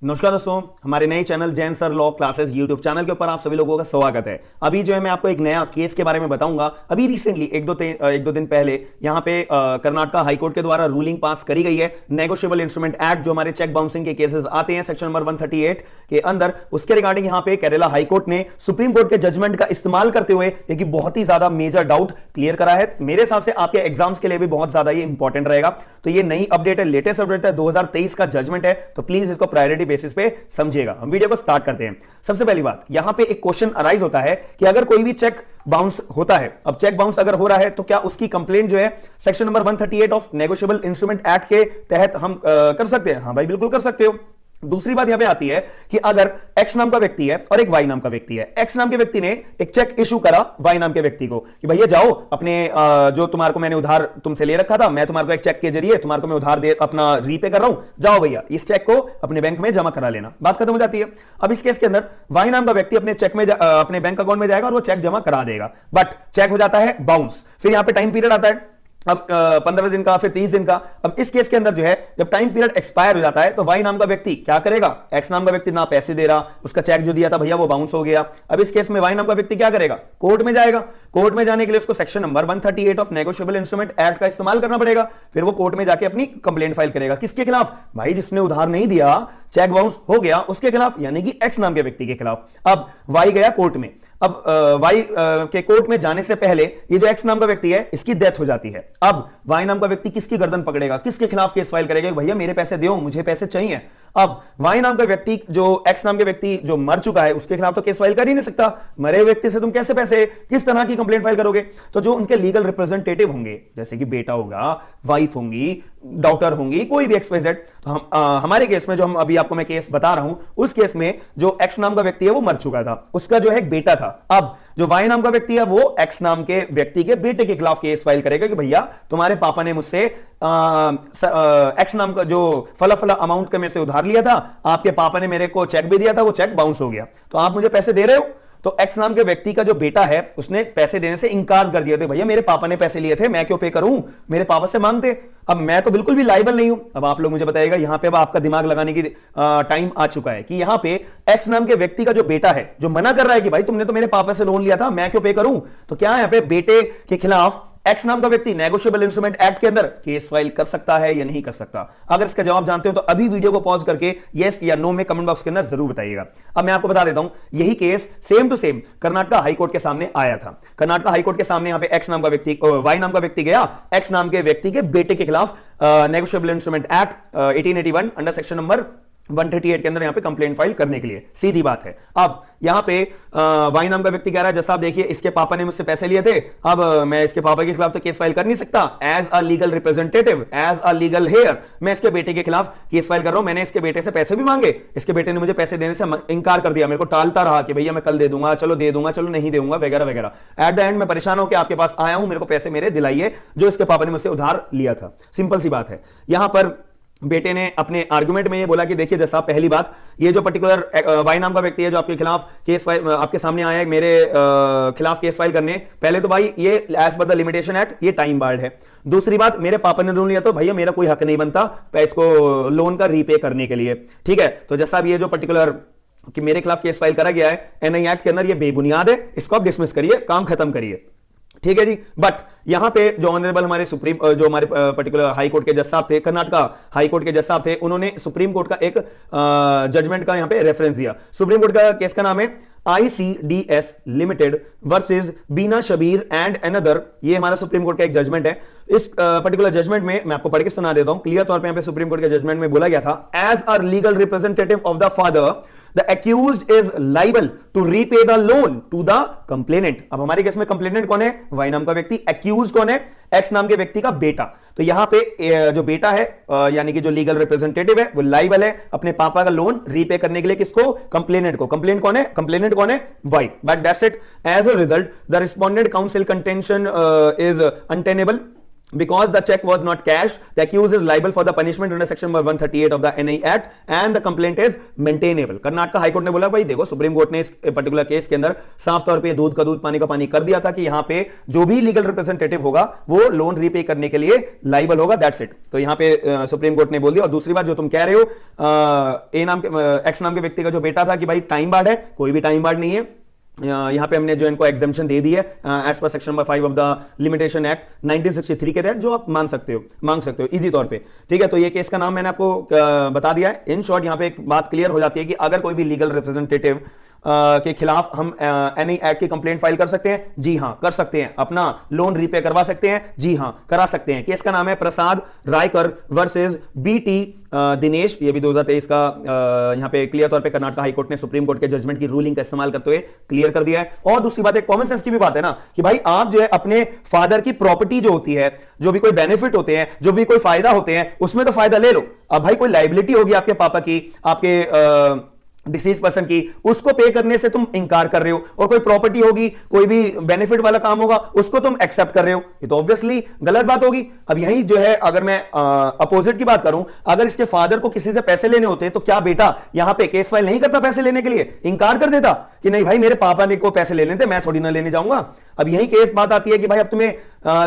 नमस्कार दोस्तों, हमारे नए channel Jain sir law classes YouTube channel के ऊपर आप सभी लोगों का स्वागत है। अभी जो है मैं आपको एक नया केस के बारे में बताऊंगा। अभी रिसेंटली एक दो दिन पहले यहाँ पे कर्नाटक हाई कोर्ट के द्वारा रूलिंग पास करी गई है। नेगोशिएबल इंस्ट्रूमेंट एक्ट जो हमारे चेक बाउंसिंग के केसेस आते हैं सेक्शन नंबर 138 के अंदर, उसके रिगार्डिंग यहाँ पे केरला हाई कोर्ट ने सुप्रीम कोर्ट के जजमेंट का इस्तेमाल करते हुए एक बहुत ही ज्यादा मेजर डाउट क्लियर करा है। मेरे हिसाब से आपके एग्जाम्स के लिए भी बहुत ज्यादा ये इंपॉर्टेंट रहेगा। तो ये नई अपडेट है, लेटेस्ट अपडेट है, 2023 का जजमेंट है, तो प्लीज इसको प्रायोरिटी बेसिस पे समझिएगा। हम वीडियो को स्टार्ट करते हैं। सबसे पहली बात, यहां पे एक क्वेश्चन अराइज होता है कि अगर कोई भी चेक बाउंस होता है, अब चेक बाउंस अगर हो रहा है तो क्या उसकी कंप्लेंट जो है section number 138 of negotiable instrument act के तहत हम कर सकते हैं? हाँ भाई, बिल्कुल कर सकते हो। दूसरी बात यहां पे आती है कि अगर एक्स नाम का व्यक्ति है और एक वाई नाम का व्यक्ति है, एक्स नाम के व्यक्ति ने एक चेक इशू करा वाई नाम के व्यक्ति को कि भैया जाओ अपने जो तुम्हारे को मैंने उधार तुमसे ले रखा था, मैं तुम्हारे को एक चेक के जरिए तुम्हारे को मैं उधार दे अपना रीपे कर रहा हूं, जाओ भैया इस चेक को अपने बैंक में जमा करा लेना। बात खत्म हो जाती है। अब इस केस के अंदर वाई नाम का व्यक्ति अपने चेक में अपने बैंक अकाउंट में जाएगा और वो चेक जमा करा देगा, बट चेक हो जाता है बाउंस। फिर यहां पे टाइम पीरियड आता है, अब 15 दिन का, फिर 30 दिन का। अब इस केस के अंदर जो है जब टाइम पीरियड एक्सपायर हो जाता है तो वाई नाम का व्यक्ति क्या करेगा? एक्स नाम का व्यक्ति ना पैसे दे रहा, उसका चेक जो दिया था भैया वो बाउंस हो गया। अब इस केस में वाई नाम का व्यक्ति क्या करेगा? कोर्ट में जाएगा। कोर्ट में जाने के लिए उसको section number 138 of negotiable instrument act का इस्तेमाल करना पड़ेगा। फिर वो कोर्ट में जाके अपनी कंप्लेंट फाइल करेगा। किसके खिलाफ? भाई जिसने उधार नहीं दिया, चेक बाउंस हो गया, उसके खिलाफ, यानी कि एक्स नाम के व्यक्ति के खिलाफ। अब वाई गया कोर्ट में। अब वाई के कोर्ट में जाने से पहले ये जो एक्स नाम का व्यक्ति है इसकी डेथ हो जाती है। अब वाई नाम का व्यक्ति किसकी गर्दन पकड़ेगा, किसके खिलाफ केस फाइल करेगा? भैया मेरे पैसे दो, मुझे पैसे चाहिए। अब वाई नाम का व्यक्ति, जो एक्स नाम के व्यक्ति जो मर चुका है, उसके खिलाफ तो केस फाइल कर ही नहीं सकता। मरे व्यक्ति से तुम कैसे पैसे, किस तरह की कंप्लेंट फाइल करोगे? तो जो उनके लीगल रिप्रेजेंटेटिव होंगे, जैसे कि बेटा होगा, वाइफ होंगी, डॉटर होंगी, कोई भी XYZ, तो हमारे केस में जो हम अभी आपको मैं केस बता रहा हूं, उस केस में जो एक्स नाम का व्यक्ति है वो मर चुका था, उसका जो है एक बेटा था। अब जो वाई नाम का व्यक्ति है वो एक्स नाम के व्यक्ति के बेटे के खिलाफ केस फाइल करेगा कि भैया तुम्हारे पापा ने मुझसे एक्स नाम का जो फला अमाउंट का मेरे से उधार लिया था, आपके पापा ने मेरे को चेक भी दिया था, वो चेक बाउंस हो गया, तो आप मुझे पैसे दे रहे हो? तो एक्स नाम के व्यक्ति का जो बेटा है उसने पैसे देने से इंकार कर दिया था। भैया मेरे पापा ने पैसे लिए थे, मैं क्यों पे करूं, मेरे पापा से मांगते। अब मैं तो बिल्कुल भी लायबल नहीं हूं। अब आप लोग मुझे बताइएगा, यहां पे अब आपका दिमाग लगाने की टाइम आ चुका है कि यहां पे एक्स नाम के व्यक्ति का जो बेटा है जो मना कर रहा है कि भाई तुमने तो मेरे पापा से लोन लिया था, मैं क्यों पे करूं, तो क्या यहां पे बेटे के खिलाफ एक्स नाम का व्यक्ति नेगोशिएबल इंस्ट्रूमेंट एक्ट के अंदर केस फाइल कर सकता है या नहीं कर सकता? अगर इसका जवाब जानते हो तो अभी वीडियो को पॉज करके यस या नो में कमेंट बॉक्स के अंदर जरूर बताइएगा। अब मैं आपको बता देता हूं, यही case same to same Karnataka high court के सामने आया था। कर्नाटक हाई कोर्ट के सामने यहां पे एक्स नाम का व्यक्ति, वाई नाम का व्यक्ति गया एक्स नाम के व्यक्ति के बेटे के खिलाफ negotiable instrument act 1881 under section number 138 के अंदर यहां पे कंप्लेंट फाइल करने के लिए। सीधी बात है। अब यहां पे वाई नाम का व्यक्ति कह रहा है, जैसा आप देखिए इसके पापा ने मुझसे पैसे लिए थे, अब मैं इसके पापा के खिलाफ तो केस फाइल कर नहीं सकता। As a legal representative, as a legal heir, मैं इसके बेटे के खिलाफ केस फाइल कर रहा हूं। मैंने इसके बेटे से पैसे भी मांगे, इसके बेटे ने मुझे पैसे देने से इंकार कर दिया, मेरे को टालता रहा कि भैया मैं कल दे दूंगा, चलो दे दूंगा, चलो नहीं दूंगा, वगैरह वगैरह। एट द एंड मैं परेशान होकर आपके पास आया हूं, मेरे को पैसे मेरे दिलाइए जो इसके पापा ने मुझसे उधार लिया था। सिंपल सी बात है। यहां पर बेटे ने अपने आर्गुमेंट में ये बोला कि देखिए जैसा पहली बात, ये जो पर्टिकुलर वाई नाम का व्यक्ति है जो आपके खिलाफ केस फाइल आपके सामने आया है मेरे खिलाफ केस फाइल करने, पहले तो भाई ये as per the limitation act ये टाइम बार्ड है। दूसरी बात, मेरे पापा ने लोन लिया तो भैया मेरा कोई हक नहीं बनता इसको लोन का रीपे करने के लिए। ठीक है, तो जैसा अब ये जो पर्टिकुलर कि मेरे खिलाफ केस फाइल करा गया है NI एक्ट के अंदर, ये बेबुनियाद है, इसको आप डिसमिस करिए, काम खत्म करिए। ठीक है जी। बट यहां पे जो ऑनरेबल हमारे सुप्रीम, जो हमारे पर्टिकुलर हाई कोर्ट के जज साहब थे, कर्नाटक हाई कोर्ट के जज साहब थे, उन्होंने सुप्रीम कोर्ट का एक जजमेंट का यहां पे रेफरेंस दिया। सुप्रीम कोर्ट का केस का नाम है ICDS limited versus Bina Shabbir and another. ये हमारा सुप्रीम कोर्ट का एक जजमेंट है। इस पर्टिकुलर जजमेंट में मैं आपको पढ़ के सुना देता हूं। क्लियर तौर पे यहां पे सुप्रीम कोर्ट के जजमेंट में बोला गया था, as a legal representative of the father the accused is liable to repay the loan to the complainant। अब हमारे केस में कंप्लेनेंट कौन है? वाई नाम का व्यक्ति। accused कौन है? एक्स नाम के व्यक्ति का बेटा। तो यहां पे जो बेटा है यानी कि जो लीगल रिप्रेजेंटेटिव है वो लाइबल है अपने पापा का लोन रीपे करने के लिए। किसको? कंप्लेनेंट को। कंप्लेनेंट कौन है? कंप्लेनेंट कौन है? Y. But that's it. As a result the respondent counsel contention is untenable because the check was not cashed, the accused is liable for the punishment under section 138 of the NI Act and the complaint is maintainable। Karnataka high court ने बोला भाई देखो supreme court ने इस particular case के अंदर साफ तौर पे दूध का दूध पानी का पानी कर दिया था कि यहां पे जो भी लीगल रिप्रेजेंटेटिव होगा वो लोन रीपे करने के लिए लाइबल होगा, दैट्स इट। तो यहां पे सुप्रीम कोर्ट ने बोल दिया। और दूसरी बात जो तुम कह रहे हो ए नाम के एक्स नाम के व्यक्ति का जो बेटा था कि भाई टाइम बार्ड है, कोई भी टाइम बार्ड नहीं है। यहां पे हमने जो इनको एग्जेम्पशन दे दी है as per section number 5 of the limitation act 1963 के तहत, जो आप मांग सकते हो इजी तौर पे। ठीक है, तो ये केस का नाम मैंने आपको बता दिया है। इन शॉर्ट यहां पे एक बात क्लियर हो जाती है कि अगर कोई भी लीगल रिप्रेजेंटेटिव के खिलाफ हम एनी एक्ट की कंप्लेंट फाइल कर सकते हैं, जी हां कर सकते हैं। अपना लोन रीपे करवा सकते हैं, जी हां करा सकते हैं। केस का नाम है प्रसाद रायकर वर्सेस बीटी दिनेश। ये भी 2023 का यहां पे क्लियर तौर पे कर्नाटक हाई कोर्ट ने सुप्रीम कोर्ट के जजमेंट की रूलिंग का इस्तेमाल करते हुए क्लियर कर दिया है। और दूसरी बात, एक कॉमन सेंस की भी बात है ना कि भाई आप जो है अपने फादर की प्रॉपर्टी जो होती है, जो भी कोई बेनिफिट होते हैं, जो भी कोई फायदा होते हैं, उसमें तो फायदा ले लो। अब भाई कोई लाइबिलिटी होगी आपके पापा की, आपके डिसीज पर्सन की, उसको पे करने से तुम इंकार कर रहे हो, और कोई प्रॉपर्टी होगी, कोई भी बेनिफिट वाला काम होगा, उसको तुम एक्सेप्ट कर रहे हो, ये तो ऑब्वियसली गलत बात होगी। अब यही जो है अगर मैं अपोजिट की बात करूं, अगर इसके फादर को किसी से पैसे लेने होते तो क्या बेटा यहां पे केस फाइल नहीं करता पैसे लेने के लिए, इंकार कर देता कि नहीं भाई मेरे पापा ने को पैसे ले लेते, मैं थोड़ी ना लेने जाऊंगा। अब यही केस बात आती है कि भाई अब तुम्हें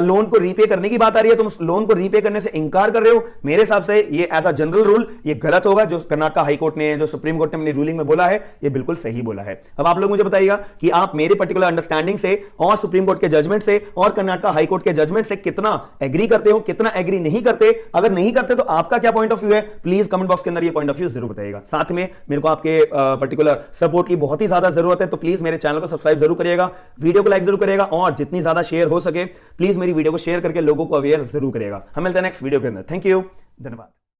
लोन को रीपे करने की बात आ रही है, तुम लोन को रीपे करने से इंकार कर रहे हो। मेरे हिसाब से ये एज अ जनरल रूल ये गलत होगा। जो कर्नाटक हाई कोर्ट ने, जो सुप्रीम कोर्ट ने अपनी रूलिंग में बोला है, ये बिल्कुल सही बोला है। अब आप लोग मुझे बताइएगा कि आप मेरे पर्टिकुलर अंडरस्टैंडिंग से और सुप्रीम कोर्ट के जजमेंट से और कर्नाटक हाई कोर्ट के जजमेंट से कितना एग्री करते हो, कितना एग्री नहीं करते। अगर नहीं करते तो आपका क्या पॉइंट ऑफ व्यू है, प्लीज कमेंट बॉक्स के अंदर ये पॉइंट ऑफ व्यू जरूर बताइएगा। साथ में मेरे को आपके पर्टिकुलर सपोर्ट की बहुत ही ज्यादा जरूरत है, तो प्लीज मेरे चैनल को सब्सक्राइब जरूर करिएगा, वीडियो को लाइक जरूर करिएगा, और जितनी ज्यादा शेयर हो सके प्लीज मेरी वीडियो को शेयर करके लोगों को अवेयर जरूर करिएगा। हम मिलते हैं नेक्स्ट वीडियो के अंदर। थैंक यू, धन्यवाद।